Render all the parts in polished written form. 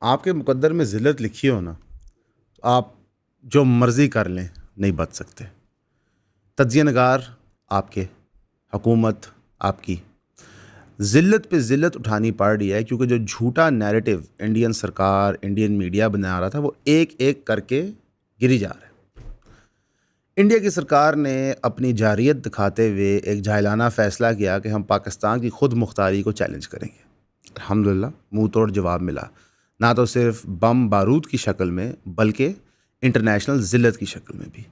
आपके मुकद्दर में ज़िल्लत लिखी हो ना, तो आप जो मर्ज़ी कर लें, नहीं बच सकते। तज्ज़िया नगार आपके, हुकूमत आपकी। ज़िल्लत पे ज़िल्लत उठानी पड़ रही है क्योंकि जो झूठा नैरेटिव इंडियन सरकार, इंडियन मीडिया बना रहा था, वो एक-एक करके गिरी जा रहा है। इंडिया की सरकार ने अपनी जारियत दिखाते हुए एक जाहिलाना फ़ैसला किया कि हम पाकिस्तान की खुद मुख्तारी को चैलेंज करेंगे। अल्हम्दुलिल्लाह मुँह तोड़ जवाब मिला। ना तो सिर्फ बम बारूद की शक्ल में, बल्कि इंटरनेशनल ज़िल्लत की शक्ल में भी।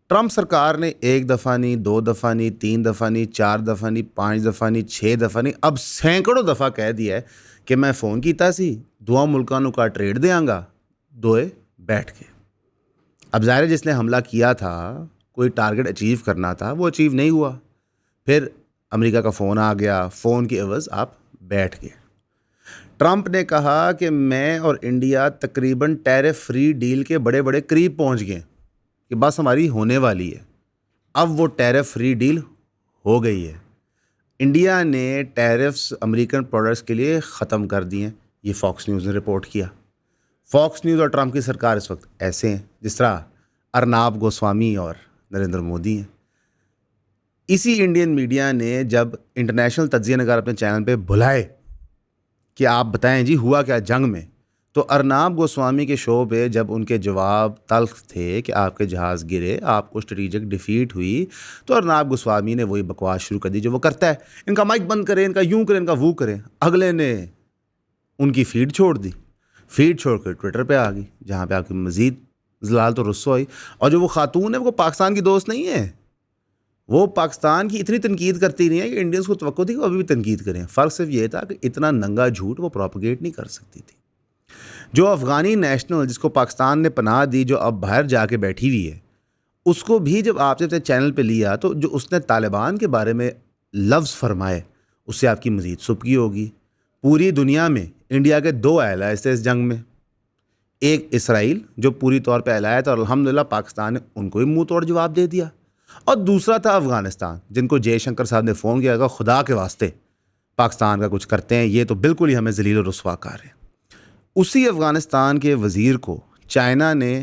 ट्रंप सरकार ने 1 दफ़ा नहीं, 2 दफ़ा नहीं, 3 दफ़ा नहीं, 4 दफ़ा नहीं, 5 दफ़ा नहीं, 6 दफ़ा नहीं, अब सैकड़ों दफ़ा कह दिया है कि मैं फ़ोन कीता सी, दुआ मुल्कां नूं का ट्रेड देंगा, दोए बैठ के। अब ज़ाहिर है जिसने हमला किया था, कोई टारगेट अचीव करना था, वो अचीव नहीं हुआ। फिर अमेरिका का फ़ोन आ गया, फ़ोन की एवज़ आप बैठ गए। ट्रंप ने कहा कि मैं और इंडिया तकरीबन टैरिफ फ्री डील के बड़े बड़े करीब पहुंच गए कि बस हमारी होने वाली है। अब वो टैरिफ फ्री डील हो गई है। इंडिया ने टैरिफ्स अमेरिकन प्रोडक्ट्स के लिए ख़त्म कर दिए हैं। ये फॉक्स न्यूज़ ने रिपोर्ट किया। फॉक्स न्यूज़ और ट्रंप की सरकार इस वक्त ऐसे हैं जिस तरह अर्नाब गोस्वामी और नरेंद्र मोदी हैं। इसी इंडियन मीडिया ने जब इंटरनेशनल तज्ज़िया नगार अपने चैनल पे बुलाए कि आप बताएं जी हुआ क्या जंग में, तो अर्नाब गोस्वामी के शो पे जब उनके जवाब तल्ख थे कि आपके जहाज़ गिरे, आपको स्ट्रेटेजिक डिफीट हुई, तो अर्नाब गोस्वामी ने वही बकवास शुरू कर दी जो वो करता है। इनका माइक बंद करें, इनका यूं करें, इनका वो करें। अगले ने उनकी फीड छोड़ दी। फीड छोड़ कर ट्विटर पे आ गई, जहाँ पे आपकी मज़ीद जलाल तो रुस्सो आई। और जो वो खातून है वो पाकिस्तान की दोस्त नहीं है, वो पाकिस्तान की इतनी तनकीद करती रही है कि इंडियंस को तवक्को थी कि वो अभी भी तनकीद करें। फ़र्क सिर्फ ये था कि इतना नंगा झूठ वो प्रोपोगेट नहीं कर सकती थी। जो अफ़गानी नेशनल जिसको पाकिस्तान ने पनाह दी, जो अब बाहर जाके बैठी हुई है, उसको भी जब आपने अपने चैनल पे लिया तो जो उसने तालिबान के बारे में लफ्ज़ फरमाए, उससे आपकी मज़ीद सुबकी होगी। पूरी दुनिया में इंडिया के 2 एलाइज थे इस जंग में। एक इसराइल जो पूरी तौर पे एलाय था और अल्हम्दुलिल्लाह पाकिस्तान ने उनको ही मुंह तोड़ जवाब दे दिया, और दूसरा था अफ़गानिस्तान जिनको जयशंकर साहब ने फ़ोन किया, खुदा के वास्ते पाकिस्तान का कुछ करते हैं, ये तो बिल्कुल ही हमें ज़लील और रुस्वा कर रहे हैं। उसी अफ़गानिस्तान के वज़ीर को चाइना ने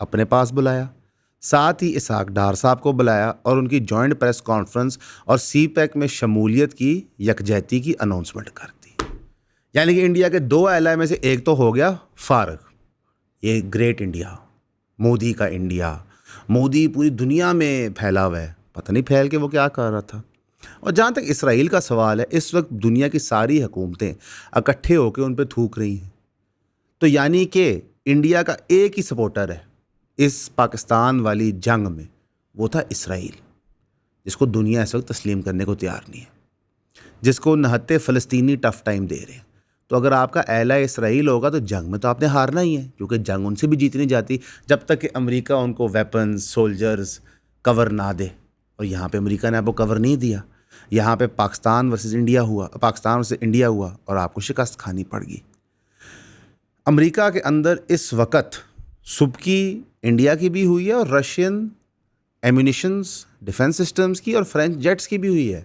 अपने पास बुलाया, साथ ही इसहाक डार साहब को बुलाया और उनकी जॉइंट प्रेस कॉन्फ्रेंस और सी पैक में शमूलियत की यकजहती की अनाउंसमेंट कर दी। यानी कि इंडिया के 2 एलाय में से एक तो हो गया फारग। ये ग्रेट इंडिया, मोदी का इंडिया, मोदी पूरी दुनिया में फैला हुआ है, पता नहीं फैल के वो क्या कर रहा था। और जहाँ तक इसराइल का सवाल है, इस वक्त दुनिया की सारी हुकूमतें इकट्ठे होकर उन पर थूक रही हैं। तो यानी कि इंडिया का एक ही सपोर्टर है इस पाकिस्तान वाली जंग में, वो था इसराइल, जिसको दुनिया इस वक्त तस्लीम करने को तैयार नहीं है, जिसको नहत्ते फ़लस्तीनी टफ टाइम दे रहे हैं। तो अगर आपका एला इसराइल होगा तो जंग में तो आपने हारना ही है, क्योंकि जंग उनसे भी जीतनी जाती जब तक कि अमेरिका उनको वेपन्स, सोल्जर्स कवर ना दे। और यहाँ पे अमेरिका ने आपको कवर नहीं दिया। यहाँ पे पाकिस्तान वर्सेस इंडिया हुआ, पाकिस्तान वर्सेस इंडिया हुआ और आपको शिकस्त खानी पड़ गई। अमेरिका के अंदर इस वक्त सुबकी इंडिया की भी हुई है और रशियन एम्यूनिशंस, डिफेंस सिस्टम्स की और फ्रेंच जेट्स की भी हुई है।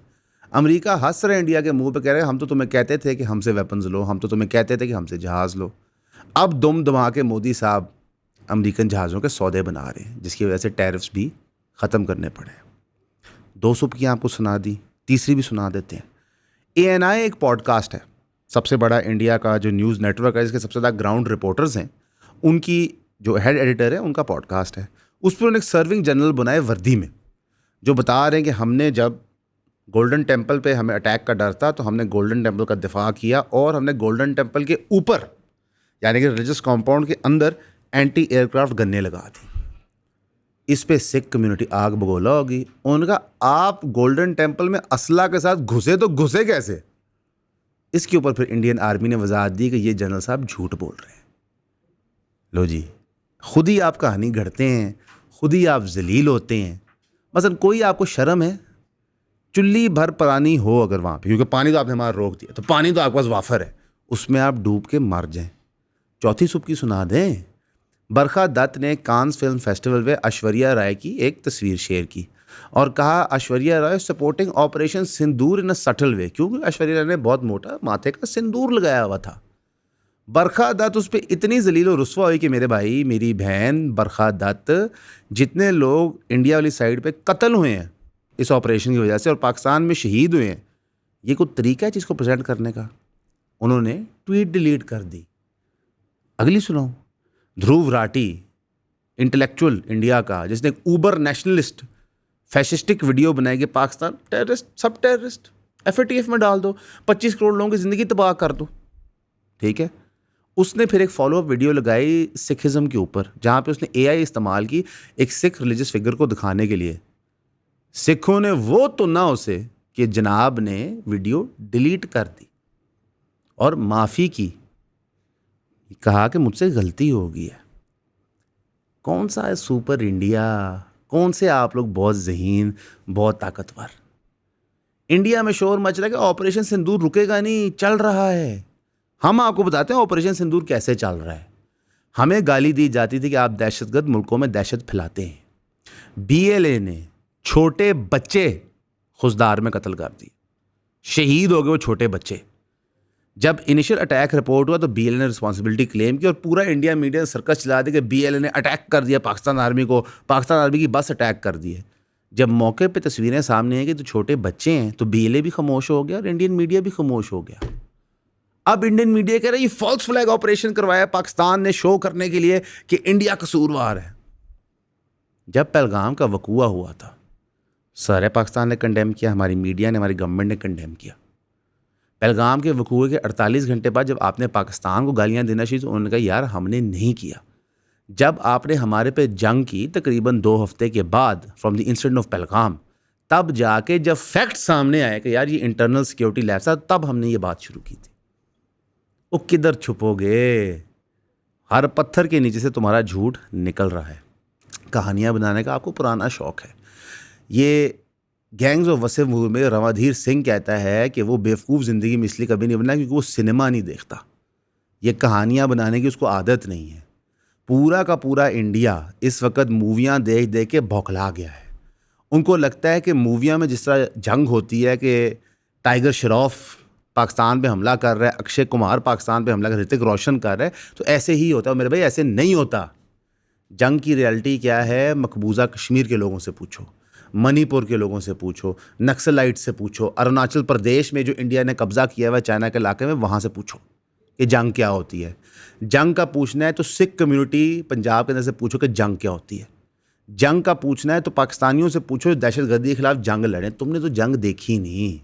अमेरिका हंस रहे इंडिया के मुंह पे, कह रहे हैं हम तो तुम्हें कहते थे कि हमसे वेपन्स लो, हम तो तुम्हें कहते थे कि हमसे जहाज़ लो। अब दुम दमा के मोदी साहब अमेरिकन जहाज़ों के सौदे बना रहे हैं, जिसकी वजह से टैरिफ्स भी ख़त्म करने पड़े। 2 सुबकियाँ आपको सुना दी, तीसरी भी सुना देते हैं। ANI एक पॉडकास्ट है, सबसे बड़ा इंडिया का जो न्यूज़ नेटवर्क है, जिसके सबसे ज़्यादा ग्राउंड रिपोर्टर्स हैं, उनकी जो हेड एडिटर है उनका पॉडकास्ट है। उस पर उन्होंने एक सर्विंग जनरल बनाए वर्दी में, जो बता रहे हैं कि हमने जब गोल्डन टेम्पल पे हमें अटैक का डर था तो हमने गोल्डन टेम्पल का दिफा किया और हमने गोल्डन टेम्पल के ऊपर यानी कि रिलीजियस कॉम्पाउंड के अंदर एंटी एयरक्राफ्ट गन्ने लगा दी। इस पे सिख कम्युनिटी आग बगोला होगी। उनका आप गोल्डन टेम्पल में असला के साथ घुसे तो घुसे कैसे? इसके ऊपर फिर इंडियन आर्मी ने वजाहत दी कि ये जनरल साहब झूठ बोल रहे हैं। लो जी, खुद ही आप कहानी गढ़ते हैं, खुद ही आप जलील होते हैं। मसलन कोई आपको शर्म है? चुल्ली भर पानी हो अगर वहाँ पे, क्योंकि पानी तो आपने हमारा रोक दिया, तो पानी तो आपके पास वाफर है, उसमें आप डूब के मर जाएं। चौथी सुबह की सुना दें। बरखा दत्त ने कांस फिल्म फेस्टिवल में ऐश्वर्या राय की एक तस्वीर शेयर की और कहा Aishwarya Rai supporting operation Sindoor in a subtle way, क्योंकि ऐश्वर्या राय ने बहुत मोटा माथे का सिंदूर लगाया हुआ था। बरखा दत्त उस पर इतनी जलील और रुस्वा हुई कि मेरे भाई मेरी बहन बरखा दत्त, जितने लोग इंडिया वाली साइड पे कत्ल हुए हैं इस ऑपरेशन की वजह से और पाकिस्तान में शहीद हुए हैं, ये कोई तरीका है चीज़ को प्रेजेंट करने का? उन्होंने ट्वीट डिलीट कर दी। अगली सुनाओ, ध्रुव राठी, इंटेलेक्चुअल इंडिया का, जिसने एक ऊबर नेशनलिस्ट फैशिस्टिक वीडियो बनाई कि पाकिस्तान टेररिस्ट, सब टेररिस्ट, FATF में डाल दो, 25 करोड़ लोगों की ज़िंदगी तबाह कर दो। ठीक है, उसने फिर एक फॉलोअप वीडियो लगाई सिखिज़म के ऊपर, जहाँ पे उसने AI इस्तेमाल की एक सिख रिलीजियस फिगर को दिखाने के लिए। सिखों ने वो तो ना उसे कि जनाब ने वीडियो डिलीट कर दी और माफ़ी की, कहा कि मुझसे गलती हो गई है। कौन सा है सुपर इंडिया? कौन से आप लोग बहुत ज़हीन, बहुत ताकतवर? इंडिया में शोर मच रहा है कि ऑपरेशन सिंदूर रुकेगा नहीं, चल रहा है। हम आपको बताते हैं ऑपरेशन सिंदूर कैसे चल रहा है। हमें गाली दी जाती थी कि आप दहशतगर्द मुल्कों में दहशत फैलाते हैं। BLA ने छोटे बच्चे खुशदार में कत्ल कर दिए, शहीद हो गए वो छोटे बच्चे। जब इनिशियल अटैक रिपोर्ट हुआ तो BLA ने रिस्पॉन्सिबिलिटी क्लेम की और पूरा इंडिया मीडिया सर्कस चला दिया कि BLA ने अटैक कर दिया पाकिस्तान आर्मी को, पाकिस्तान आर्मी की बस अटैक कर दी है। जब मौके पे तस्वीरें सामने आई कि तो छोटे बच्चे हैं, तो BLA भी खामोश हो गया और इंडियन मीडिया भी खामोश हो गया। अब इंडियन मीडिया कह रहा है ये फॉल्स फ्लैग ऑपरेशन करवाया पाकिस्तान ने शो करने के लिए कि इंडिया कसूरवार है। जब पहलगाम का वकूआ हुआ था, सारे पाकिस्तान ने कंडेम किया, हमारी मीडिया ने, हमारी गवर्नमेंट ने कंडेम किया। पहलगाम के वकूए के 48 घंटे बाद जब आपने पाकिस्तान को गालियां देना शुरू, तो उन्होंने कहा यार हमने नहीं किया। जब आपने हमारे पे जंग की तकरीबन 2 हफ्ते के बाद from the incident of Pahalgam, तब जाके जब फैक्ट सामने आए कि यार ये इंटरनल सिक्योरिटी लैप्स था, तब हमने ये बात शुरू की थी। वो किधर छुपोगे? हर पत्थर के नीचे से तुम्हारा झूठ निकल रहा है। कहानियाँ बनाने का आपको पुराना शौक़ है। ये गैंग्स ऑफ वसेपुर में रणधीर सिंह कहता है कि वो बेवकूफ़ ज़िंदगी में इसलिए कभी नहीं बना क्योंकि वो सिनेमा नहीं देखता। ये कहानियाँ बनाने की उसको आदत नहीं है। पूरा का पूरा इंडिया इस वक्त मूवियाँ देख देख के बौखला गया है। उनको लगता है कि मूवियाँ में जिस तरह जंग होती है कि टाइगर श्रॉफ पाकिस्तान पे हमला कर रहा है, अक्षय कुमार पाकिस्तान पे हमला कर, ऋतिक रोशन कर रहा है, तो ऐसे ही होता है। मेरे भाई ऐसे नहीं होता। जंग की रियलिटी क्या है? मकबूजा कश्मीर के लोगों से पूछो, मणिपुर के लोगों से पूछो, नक्सलाइट से पूछो, अरुणाचल प्रदेश में जो इंडिया ने कब्ज़ा किया हुआ चाइना के इलाके में, वहाँ से पूछो कि जंग क्या होती है। जंग का पूछना है तो सिख कम्युनिटी पंजाब के अंदर से पूछो कि जंग क्या होती है। जंग का पूछना है तो पाकिस्तानियों से पूछो दहशतगर्दी के खिलाफ जंग लड़ें। तुमने तो जंग देखी नहीं।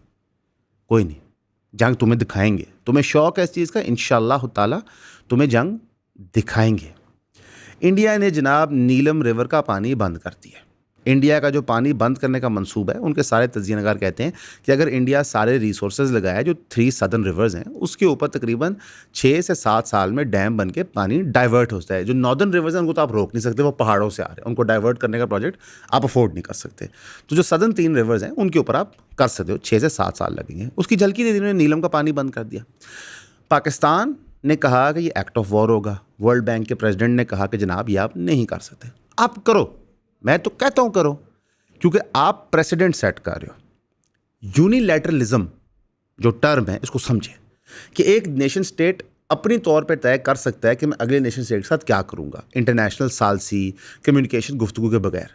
कोई नहीं, जंग तुम्हें दिखाएंगे। तुम्हें शौक़ है इस चीज़ का, इंशाअल्लाह ताला तुम्हें जंग दिखाएंगे। इंडिया ने जनाब नीलम रिवर का पानी बंद कर दिया। इंडिया का जो पानी बंद करने का मंसूबा है, उनके सारे तज्ज़ियानगार कहते हैं कि अगर इंडिया सारे रिसोर्सेज लगाए जो 3 सदर्न रिवर्स हैं, उसके ऊपर तकरीबन 6 से 7 साल में डैम बन के पानी डाइवर्ट होता है। जो नॉर्दर्न रिवर्स हैं उनको तो आप रोक नहीं सकते, वो पहाड़ों से आ रहे हैं, उनको डाइवर्ट करने का प्रोजेक्ट आप अफोर्ड नहीं कर सकते। तो जो सदर्न 3 रिवर्स हैं उनके ऊपर आप कर सकते हो, 6 से 7 साल लगेंगे। उसकी झलकी दे दी उन्होंने, नीलम का पानी बंद कर दिया। पाकिस्तान ने कहा कि ये एक्ट ऑफ वॉर होगा। वर्ल्ड बैंक के प्रेसिडेंट ने कहा कि जनाब ये आप नहीं कर सकते। आप करो, मैं तो कहता हूँ करो, क्योंकि आप प्रेसिडेंट सेट कर रहे हो। यूनिलैटरलिज्म जो टर्म है इसको समझें कि एक नेशन स्टेट अपनी तौर पर तय कर सकता है कि मैं अगले नेशन स्टेट के साथ क्या करूँगा, इंटरनेशनल सालसी कम्युनिकेशन गुफ्तगू के बगैर।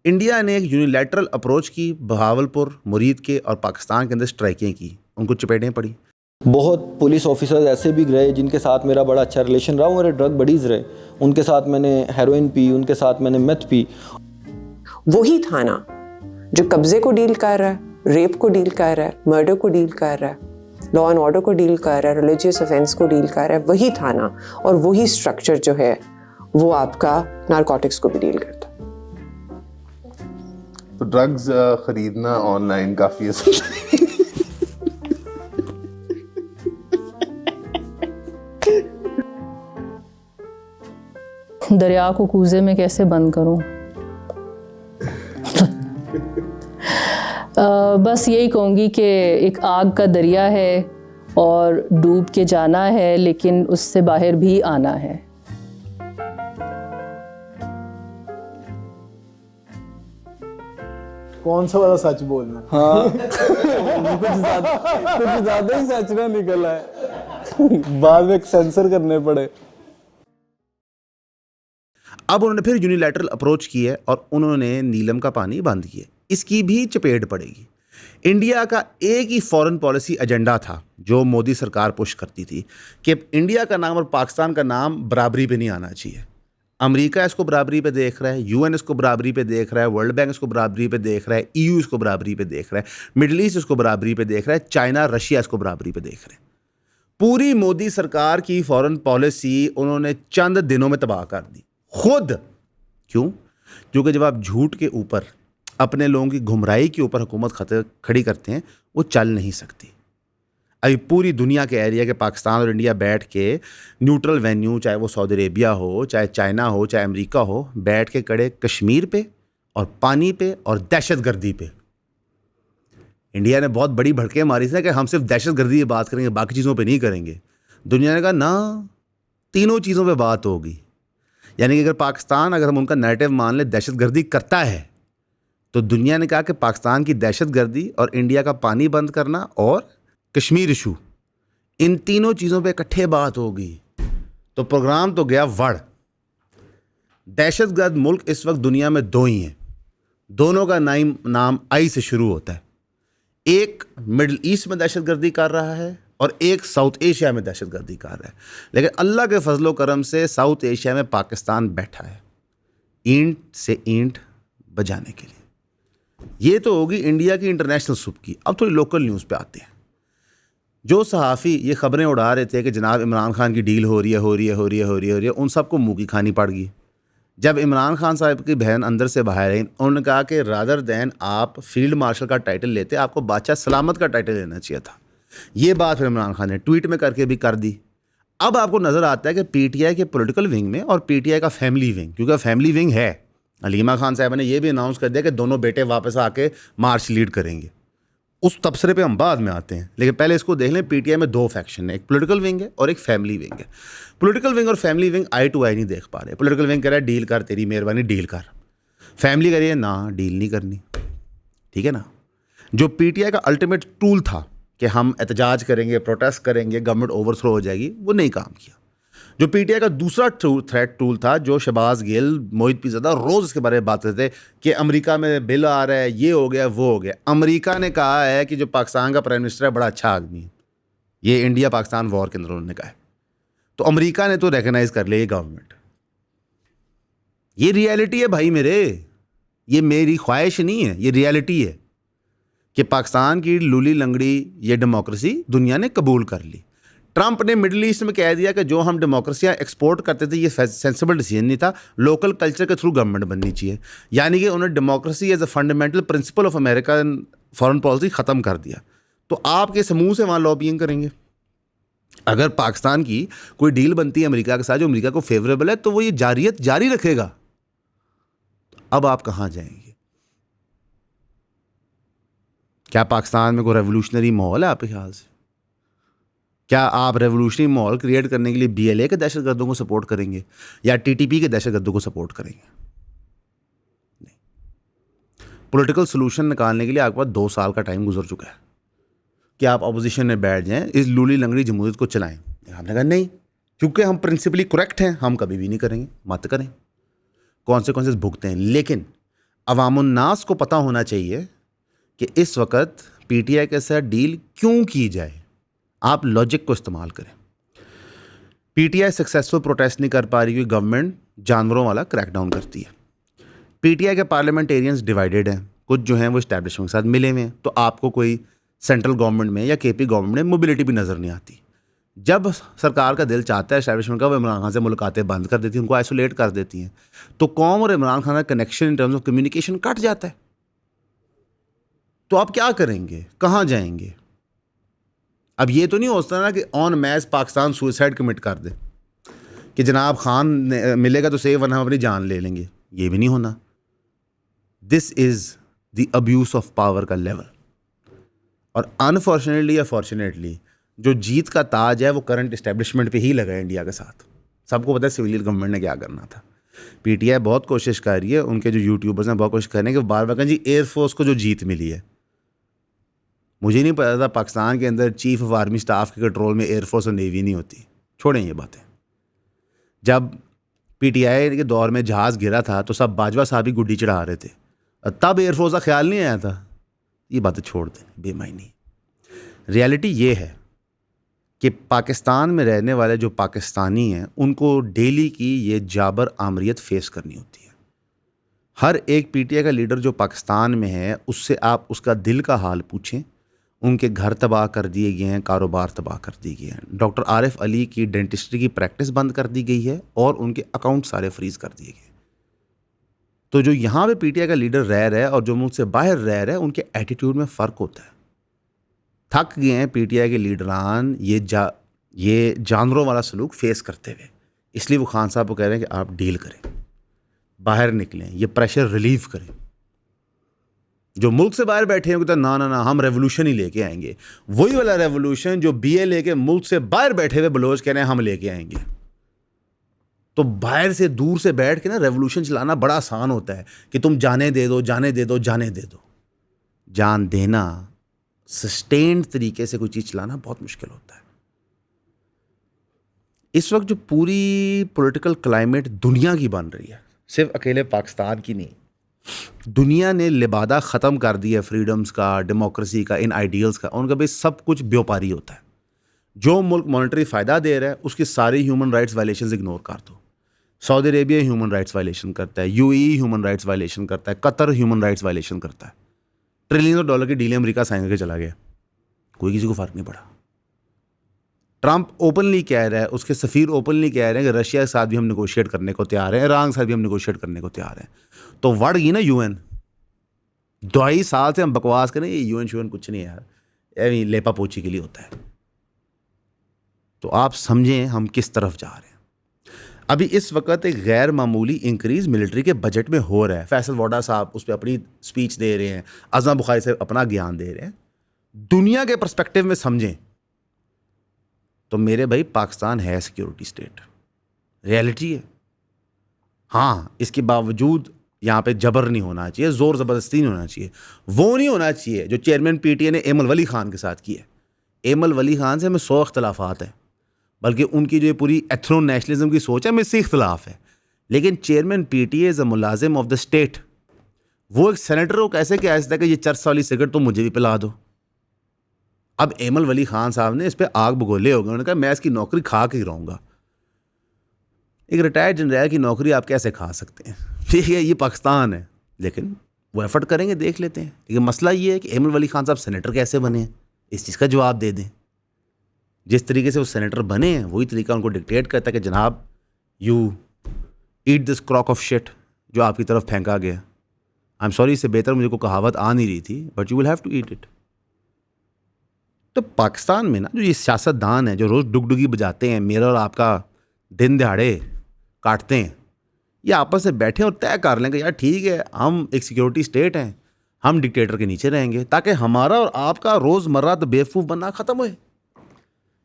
इंडिया ने एक यूनिलैटरल अप्रोच की, बहावलपुर, मुरीद के और पाकिस्तान के अंदर स्ट्राइकें की, उनको चपेटें पड़ी। बहुत पुलिस ऑफिसर्स ऐसे भी रहे जिनके साथ मेरा बड़ा अच्छा रिलेशन रहा, मेरे ड्रग बडीज़ रहे, उनके साथ मैंने हेरोइन पी, उनके साथ मैंने मेथ पी। वही थाना जो कब्जे को डील कर रहा है, रेप को डील कर रहा है, मर्डर को डील कर रहा है, लॉ एंड ऑर्डर को डील कर रहा है, रिलीजियस ऑफेंस को डील कर रहा है, वही थाना और वही स्ट्रक्चर जो है वो आपका नारकोटिक्स को भी डील करता है। तो ड्रग्स खरीदना ऑनलाइन काफ़ी आसान दरिया को कूजे में कैसे बंद करूं? बस यही कहूँगी कि एक आग का दरिया है और डूब के जाना है, लेकिन उससे बाहर भी आना है। कौन सा वाला सच बोलना? हाँ कुछ ज्यादा ही सच ना निकला है। बाद में सेंसर करने पड़े। अब उन्होंने फिर यूनिलैटरल अप्रोच की है और उन्होंने नीलम का पानी बंद किया। इसकी भी चपेट पड़ेगी। इंडिया का एक ही फॉरेन पॉलिसी एजेंडा था जो मोदी सरकार पुश करती थी कि इंडिया का नाम और पाकिस्तान का नाम बराबरी पे नहीं आना चाहिए। अमेरिका इसको बराबरी पे देख रहा है, यूएन इसको बराबरी पे देख रहा है, वर्ल्ड बैंक इसको बराबरी पे देख रहा है, ईयू इसको बराबरी पे देख रहा है, मिडिल ईस्ट इसको बराबरी पे देख रहा है, चाइना रशिया इसको बराबरी पे देख रहे हैं। पूरी मोदी सरकार की फॉरेन पॉलिसी उन्होंने चंद दिनों में तबाह कर दी खुद। क्यों? क्योंकि जब आप झूठ के ऊपर, अपने लोगों की गुमराही के ऊपर हुकूमत खड़ी करते हैं, वो चल नहीं सकती। अभी पूरी दुनिया के एरिया के पाकिस्तान और इंडिया बैठ के न्यूट्रल वेन्यू, चाहे वो सऊदी अरेबिया हो, चाहे चाइना हो, चाहे अमेरिका हो, बैठ के कड़े कश्मीर पे और पानी पे और दहशतगर्दी पे। इंडिया ने बहुत बड़ी भड़के मारी थी कि हम सिर्फ दहशतगर्दी की बात करेंगे, बाकी चीज़ों पे नहीं करेंगे। दुनिया ने कहा ना, तीनों चीज़ों पे बात होगी। यानी कि अगर हम उनका नैरेटिव मान लें दहशतगर्दी करता है, तो दुनिया ने कहा कि पाकिस्तान की दहशतगर्दी और इंडिया का पानी बंद करना और कश्मीर इशू, इन तीनों चीज़ों पे इकट्ठे बात होगी। तो प्रोग्राम तो गया वड़। दहशतगर्द मुल्क इस वक्त दुनिया में दो ही हैं, दोनों का नाम आई से शुरू होता है। एक मिडिल ईस्ट में दहशतगर्दी कर रहा है और एक साउथ एशिया में दहशतगर्दी कर रहा है। लेकिन अल्लाह के फजलो करम से साउथ एशिया में पाकिस्तान बैठा है ईंट से ईंट बजाने के लिए। ये तो होगी इंडिया की इंटरनेशनल सूप की। अब थोड़ी लोकल न्यूज़ पे आते हैं। जो सहाफ़ी ये खबरें उड़ा रहे थे कि जनाब इमरान खान की डील हो रही है, उन सबको मुँह की खानी पड़ गई। जब इमरान खान साहब की बहन अंदर से बाहर आई, उन्होंने कहा कि रादर दैन आप फील्ड मार्शल का टाइटल लेते, आपको बादशाह सलामत का टाइटल लेना चाहिए था। ये बात फिर इमरान खान ने ट्वीट में करके भी कर दी। अब आपको नज़र आता है कि पीटीआई के पॉलिटिकल विंग में और पीटीआई का फैमिली विंग, क्योंकि फैमिली विंग है, हलीमा खान साहब ने यह भी अनाउंस कर दिया कि दोनों बेटे वापस आके मार्च लीड करेंगे। उस तबसरे पे हम बाद में आते हैं, लेकिन पहले इसको देख लें। पीटीआई में दो फैक्शन है, एक पॉलिटिकल विंग है और एक फैमिली विंग है। पॉलिटिकल विंग और फैमिली विंग आई टू आई नहीं देख पा रहे। पॉलिटिकल विंग कह रहा है डील कर, तेरी मेहरबानी डील कर। फैमिली कह रही है ना, डील नहीं करनी। ठीक है ना। जो पीटीआई का अल्टीमेट टूल था कि हम एहतजाज करेंगे, प्रोटेस्ट करेंगे, गवर्नमेंट ओवरथ्रो हो जाएगी, वो नहीं काम किया। जो पीटीआई का दूसरा थ्रेट टूल था, जो शहबाज गिल, मोहित पीरज़ादा रोज़ इसके बारे में बात करते थे कि अमेरिका में बिल आ रहा है, ये हो गया, वो हो गया। अमेरिका ने कहा है कि जो पाकिस्तान का प्राइम मिनिस्टर है बड़ा अच्छा आदमी है। ये इंडिया पाकिस्तान वॉर के अंदर उन्होंने कहा है। तो अमेरिका ने तो रिकगनाइज कर लिया ये गवर्नमेंट। ये रियलिटी है भाई मेरे, ये मेरी ख्वाहिश नहीं है, ये रियलिटी है कि पाकिस्तान की लूली लंगड़ी ये डेमोक्रेसी दुनिया ने कबूल कर ली। ट्रंप ने मिडिल ईस्ट में कह दिया कि जो हम डेमोक्रेसियाँ एक्सपोर्ट करते थे ये सेंसिबल डिसीजन नहीं था, लोकल कल्चर के थ्रू गवर्नमेंट बननी चाहिए। यानी कि उन्होंने democracy as a fundamental principle of American foreign policy ख़त्म कर दिया। तो आपके समूह से वहाँ लॉबिंग करेंगे। अगर पाकिस्तान की कोई डील बनती है अमेरिका के साथ जो अमेरिका को फेवरेबल है, तो वो ये जारियत जारी रखेगा। अब आप कहाँ जाएंगे? क्या पाकिस्तान में कोई रेवोल्यूशनरी माहौल है आपके ख्याल से? क्या आप रेवोल्यूशनरी माहौल क्रिएट करने के लिए बीएलए के दहशतगर्दों को सपोर्ट करेंगे या टीटीपी के दहशतगर्दों को सपोर्ट करेंगे? नहीं। पॉलिटिकल सोल्यूशन निकालने के लिए आपके पास 2 साल का टाइम गुजर चुका है कि आप अपोजिशन में बैठ जाएं, इस लूली लंगड़ी जमहूरियत को चलाएं। हमने कहा नहीं, क्योंकि हम प्रिंसिपली करेक्ट हैं, हम कभी भी नहीं करेंगे, मत करें, कॉन्सिक्वेंसेस भुगतें। लेकिन अवामुन्नास को पता होना चाहिए कि इस वक्त पीटीआई के साथ डील क्यों की जाए। आप लॉजिक को इस्तेमाल करें। पीटीआई सक्सेसफुल प्रोटेस्ट नहीं कर पा रही क्योंकि गवर्नमेंट जानवरों वाला क्रैकडाउन करती है। पीटीआई के पार्लियामेंटेरियंस डिवाइडेड हैं, कुछ जो हैं वो एस्टैब्लिशमेंट के साथ मिले हुए हैं। तो आपको कोई सेंट्रल गवर्नमेंट में या केपी गवर्नमेंट में मोबिलिटी भी नज़र नहीं आती। जब सरकार का दिल चाहता है एस्टैब्लिशमेंट का, वो इमरान खान से मुलाकातें बंद कर देती हैं, उनको आइसोलेट कर देती हैं। तो कौम और इमरान खान का connection in terms of communication cut जाता है। तो आप क्या करेंगे, कहाँ जाएंगे? अब ये तो नहीं हो सकता ना कि on match Pakistan suicide commit कर दे कि जनाब खान मिलेगा तो सेव, वरना हम अपनी जान ले लेंगे। ये भी नहीं होना। This is the abuse of power का लेवल। और अनफॉर्चुनेटली या फॉर्चुनेटली जो जीत का ताज है वो करंट इस्टेब्लिशमेंट पे ही लगा है इंडिया के साथ। सबको पता है सिविलियन गवर्नमेंट ने क्या करना था। पीटीआई बहुत कोशिश कर रही है, उनके जो यूट्यूबर्स हैं बहुत कोशिश कर रहे हैं कि बार बार कहें जी एयरफोर्स को जो जीत मिली है, मुझे नहीं पता था पाकिस्तान के अंदर चीफ ऑफ आर्मी स्टाफ के कंट्रोल में एयरफोर्स और नेवी नहीं होती। छोड़ें ये बातें। जब पीटीआई के दौर में जहाज़ गिरा था तो सब बाजवा साहब ही गुड्डी चढ़ा रहे थे, तब एयरफोर्स का ख्याल नहीं आया था। ये बातें छोड़ दें, बेमायनी। रियलिटी ये है कि पाकिस्तान में रहने वाले जो पाकिस्तानी हैं उनको डेली की ये जाबर आमरियत फेस करनी होती है। हर एक पीटीआई का लीडर जो पाकिस्तान में है उससे आप उसका दिल का हाल पूछें। उनके घर तबाह कर दिए गए हैं, कारोबार तबाह कर दिए गए हैं। डॉक्टर आरिफ अली की डेंटिस्ट्री की प्रैक्टिस बंद कर दी गई है और उनके अकाउंट सारे फ्रीज कर दिए गए। तो जो यहाँ पे पीटीआई का लीडर रह रहा है और जो मुल्क से बाहर रह रहा है उनके एटीट्यूड में फ़र्क होता है। थक गए हैं पीटीआई के लीडरान ये जानवरों वाला सलूक फेस करते हुए, इसलिए वो खान साहब को कह रहे हैं कि आप डील करें, बाहर निकलें, ये प्रेशर रिलीव करें। जो मुल्क से बाहर बैठे हैं कहते हैं ना हम रेवोल्यूशन ही लेके आएंगे। वही वाला रेवोल्यूशन जो बीए लेके मुल्क से बाहर बैठे हुए बलोच कह रहे हैं हम लेके आएंगे। तो बाहर से दूर से बैठ के ना रेवोल्यूशन चलाना बड़ा आसान होता है कि तुम जाने दे दो, जाने दे दो, जाने दे दो। जान देना, सस्टेन्ड तरीके से कोई चीज़ चलाना बहुत मुश्किल होता है। इस वक्त जो पूरी पॉलिटिकल क्लाइमेट दुनिया की बन रही है, सिर्फ अकेले पाकिस्तान की नहीं, दुनिया ने लिबादा ख़त्म कर दिया फ्रीडम्स का, डेमोक्रेसी का, इन आइडियल्स का। उनका भाई सब कुछ व्यापारी होता है। जो मुल्क मॉनेटरी फ़ायदा दे रहा है उसकी सारी ह्यूमन राइट्स वायलेशंस इग्नोर कर दो। Saudi Arabia human rights violation करता है, यूएई ह्यूमन राइट्स वायलेशन करता है, कतर ह्यूमन राइट्स वायलेशन करता है। ट्रिलियन डॉलर की डील अमेरिका साइन करके चला गया, कोई किसी को फ़र्क नहीं पड़ा। ट्रंप ओपनली कह रहा है, उसके सफ़ीर ओपनली कह रहे हैं कि रशिया के साथ भी हम नेगोशिएट करने को तैयार हैं, ईरान के साथ भी हम नेगोशिएट करने को तैयार हैं। तो बढ़ गई ना यूएन। 2.5 साल से हम बकवास करें ये यूएन कुछ नहीं है यार, लेपा पोची के लिए होता है। तो आप समझें हम किस तरफ जा रहे हैं। अभी इस वक्त एक गैर मामूली इंक्रीज़ मिलिट्री के बजट में हो रहा है। फैसल वोडा साहब उस पर अपनी स्पीच दे रहे हैं, अज़मा बुखारी साहब अपना ज्ञान दे रहे हैं। दुनिया के पर्सपेक्टिव में समझें तो मेरे भाई पाकिस्तान है सिक्योरिटी स्टेट, रियलिटी है। हाँ, इसके बावजूद यहाँ पे जबर नहीं होना चाहिए, ज़ोर ज़बरदस्ती नहीं होना चाहिए। वो नहीं होना चाहिए जो चेयरमैन पीटीआई ने एमल वली खान के साथ किया। एमल वली खान से हमें 100 इख्तलाफात हैं, बल्कि उनकी जो पूरी एथनो नेशनलिज्म की सोच है हमें इससे इख्तलाफ है। लेकिन चेयरमैन पीटीआई इज़ अ मुलाजिम ऑफ द स्टेट। वो एक सेनेटर को कैसे कह सकता है कि ये चर्च वाली सिगरेट तो मुझे भी पिला दो। अब एमल वली खान साहब ने इस पर आग बगोले हो गए। उन्होंने कहा मैं इसकी नौकरी खा के ही रहूँगा। एक रिटायर्ड जनरल की नौकरी आप कैसे खा सकते हैं? ठीक है, ये पाकिस्तान है, लेकिन वो एफर्ट करेंगे, देख लेते हैं। लेकिन मसला ये है कि एमल वली खान साहब सेनेटर कैसे बने हैं, इस चीज़ का जवाब दे दें। जिस तरीके से वो सेनेटर बने हैं वही तरीका उनको डिक्टेट करता है कि जनाब you eat this crock of shit जो आपकी तरफ फेंका गया। आई एम सॉरी, इससे बेहतर मुझे को कहावत आ नहीं रही थी, but you will have to eat it. तो पाकिस्तान में ना जो ये सियासतदान है जो रोज़ डुगडुगी बजाते हैं, मेरा और आपका दिन दिहाड़े काटते हैं, ये आपस में बैठे और तय कर लेंगे यार ठीक है हम एक सिक्योरिटी स्टेट हैं, हम डिक्टेटर के नीचे रहेंगे, ताकि हमारा और आपका रोज़मर्रा तो बेवकूफ़ बनना ख़त्म होए।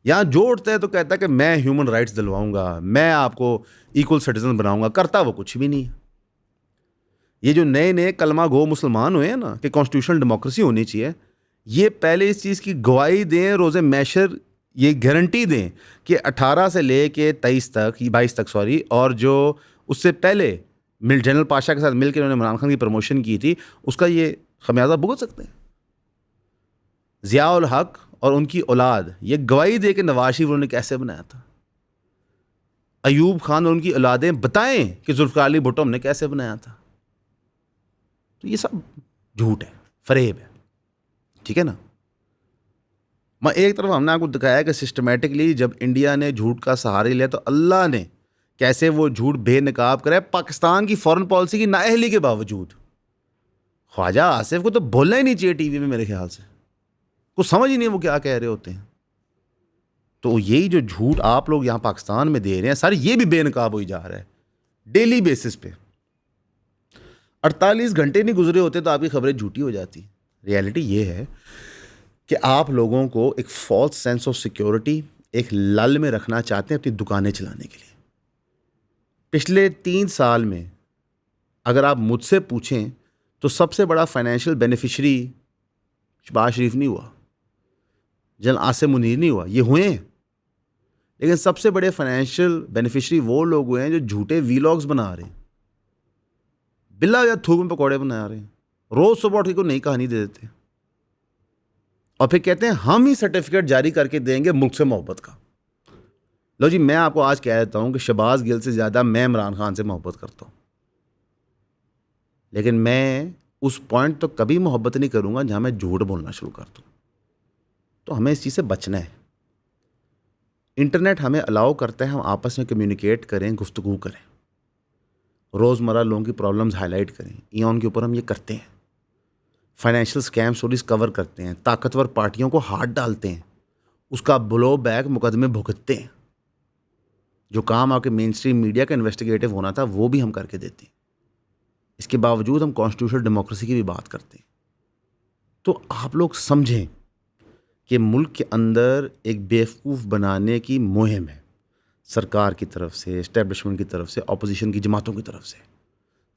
यहाँ जो उठता है तो कहता है कि मैं ह्यूमन राइट्स दिलवाऊंगा, मैं आपको इक्वल सिटीजन बनाऊंगा, करता वो कुछ भी नहीं है। ये जो नए नए कलमा गो मुसलमान हुए हैं ना कि कॉन्स्टिट्यूशनल डेमोक्रेसी होनी चाहिए, ये पहले इस चीज़ की गवाही दें, रोज़े मैशर ये गारंटी दें कि 18 से ले के 22 तक सॉरी, और जो उससे पहले जनरल पाशा के साथ मिलकर उन्होंने इमरान खान की प्रमोशन की थी, उसका ये खमियाजा भुगत सकते हैं। ज़ियाउल हक और उनकी औलाद ये गवाही दे के नवाज शरीफ उन्होंने कैसे बनाया था। अयूब खान और उनकी औलादें बताएं कि जुल्फ़िकार अली भुट्टो हमने कैसे बनाया था। तो ये सब झूठ है, फरेब है, ठीक है ना। मैं एक तरफ हमने आपको दिखाया कि सिस्टमेटिकली जब इंडिया ने झूठ का सहारा लिया तो अल्लाह ने कैसे वो झूठ बेनकाब कराया पाकिस्तान की फॉरेन पॉलिसी की नाअहली के बावजूद। ख्वाजा आसिफ को तो बोलना ही नहीं चाहिए टीवी में, मेरे ख्याल से कुछ समझ ही नहीं वो क्या कह रहे होते हैं। तो यही जो झूठ आप लोग यहाँ पाकिस्तान में दे रहे हैं सारे, ये भी बेनकाब हो जा रहा है डेली बेसिस पे। 48 घंटे नहीं गुजरे होते तो आपकी खबरें झूठी हो जाती। रियलिटी ये है कि आप लोगों को एक फॉल्स सेंस ऑफ सिक्योरिटी, एक लल में रखना चाहते हैं अपनी दुकानें चलाने के लिए। पिछले 3 साल में अगर आप मुझसे पूछें तो सबसे बड़ा फाइनेंशियल बेनिफिशरी शहबाज शरीफ नहीं हुआ, जनरल आसिम मुनीर नहीं हुआ, ये हुए हैं। लेकिन सबसे बड़े फाइनेंशियल बेनिफिशरी वो लोग हुए हैं जो झूठे वीलॉग्स बना रहे हैं, बिल्ला या थूक में पकौड़े बना रहे हैं, रोज सुबह उठ के कोई नई कहानी दे देते हैं और फिर कहते हैं हम ही सर्टिफिकेट जारी करके देंगे मुल्क से मोहब्बत का। लो जी, मैं आपको आज कह देता हूं कि शहबाज गिल से ज़्यादा मैं इमरान खान से मोहब्बत करता हूं, लेकिन मैं उस पॉइंट तो कभी मोहब्बत नहीं करूंगा जहां मैं झूठ बोलना शुरू कर दूं। तो हमें इस चीज़ से बचना है। इंटरनेट हमें अलाउ करता है हम आपस में कम्युनिकेट करें, गुफ्तगू करें, रोज़मर्रा लोगों की प्रॉब्लम्स हाईलाइट करें। ईऑन के ऊपर हम ये करते हैं, फाइनेंशियल स्कैम स्टोरीज कवर करते हैं, ताकतवर पार्टियों को हाथ डालते हैं, उसका ब्लो बैक मुकदमे भुगतते हैं। जो काम आपके मेन स्ट्रीम मीडिया का इन्वेस्टिगेटिव होना था वो भी हम करके देते हैं। इसके बावजूद हम कॉन्स्टिट्यूशनल डेमोक्रेसी की भी बात करते हैं। तो आप लोग समझें कि मुल्क के अंदर एक बेवकूफ़ बनाने की मुहिम है, सरकार की तरफ से, इस्टेब्लिशमेंट की तरफ से, अपोजिशन की जमातों की तरफ से।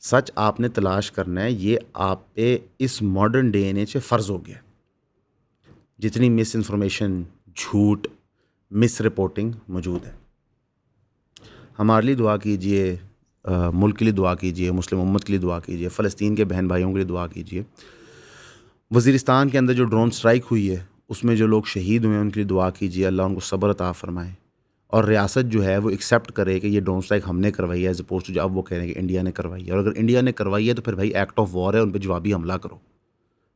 सच आपने तलाश करना है, ये आप पे इस मॉडर्न डे एंड एज से फ़र्ज़ हो गया। जितनी मिस इन्फॉर्मेशन, झूठ, मिस रिपोर्टिंग मौजूद है, हमारे लिए दुआ कीजिए, मुल्क के लिए दुआ कीजिए, मुस्लिम उम्मत के लिए दुआ कीजिए, फ़लस्तीन के बहन भाइयों के लिए दुआ कीजिए। वज़ीरिस्तान के अंदर जो ड्रोन स्ट्राइक हुई है उसमें जो लोग शहीद हुए हैं उनके लिए दुआ कीजिए, अल्लाह उनको सब्र अता फ़रमाए और रियासत जो है वो एक्सेप्ट करे कि ये ड्रोन स्ट्राइक हमने करवाई है, एज अपोज टू जो अब वो कह रहे हैं कि इंडिया ने करवाई है। और अगर इंडिया ने करवाई है तो फिर भाई एक्ट ऑफ वॉर है, उन पर जवाबी हमला करो,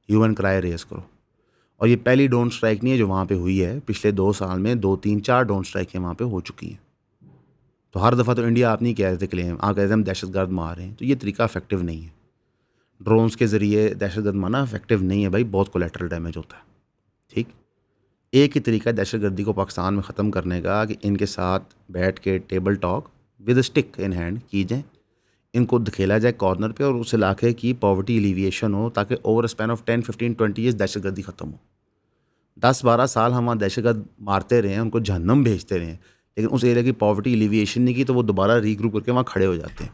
ह्यूमन क्राई रेज करो। और ये पहली ड्रोन स्ट्राइक नहीं है जो वहाँ पे हुई है, पिछले 2 साल में 2, 3, 4 ड्रोन स्ट्राइकें वहाँ पे हो चुकी हैं। तो हर दफ़ा तो इंडिया आप नहीं कह रहे थे क्लेम, आप कहते हैं हम दहशतगर्द मार रहे हैं, तो ये तरीका इफेक्टिव नहीं है। ड्रोन्स के ज़रिए दहशतगर्द मारना इफेक्टिव नहीं है भाई, बहुत कोलेटरल डैमेज होता है। ठीक, एक ही तरीका है दहशतगर्दी को पाकिस्तान में ख़त्म करने का कि इनके साथ बैठ के table talk with stick in hand की जाए, इनको धकेला जाए कॉर्नर पे और उस इलाके की पॉवर्टी एलिविएशन हो, ताकि ओवर स्पैन ऑफ 10, 15, 20 ईयर्स दहशतगर्दी ख़त्म हो। 10-12 साल हम वहाँ दहशतगर्द मारते रहे हैं, उनको जहन्नम भेजते रहे हैं, लेकिन उस एरिया की पॉवर्टी एलिविएशन नहीं की, तो वो दोबारा रीग्रुप करके वहाँ खड़े हो जाते हैं।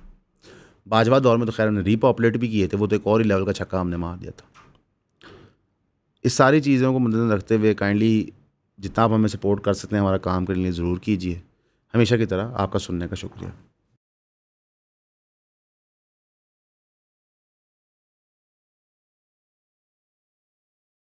बाजवा दौर में तो खैर हमने रीपॉपुलेट भी किए थे, वो तो एक और ही लेवल का छक्का हमने मार दिया था। इस सारी चीज़ों को मद्देनज़र रखते हुए काइंडली जितना आप हमें सपोर्ट कर सकते हैं हमारा काम करने के लिए ज़रूर कीजिए। हमेशा की तरह आपका सुनने का शुक्रिया।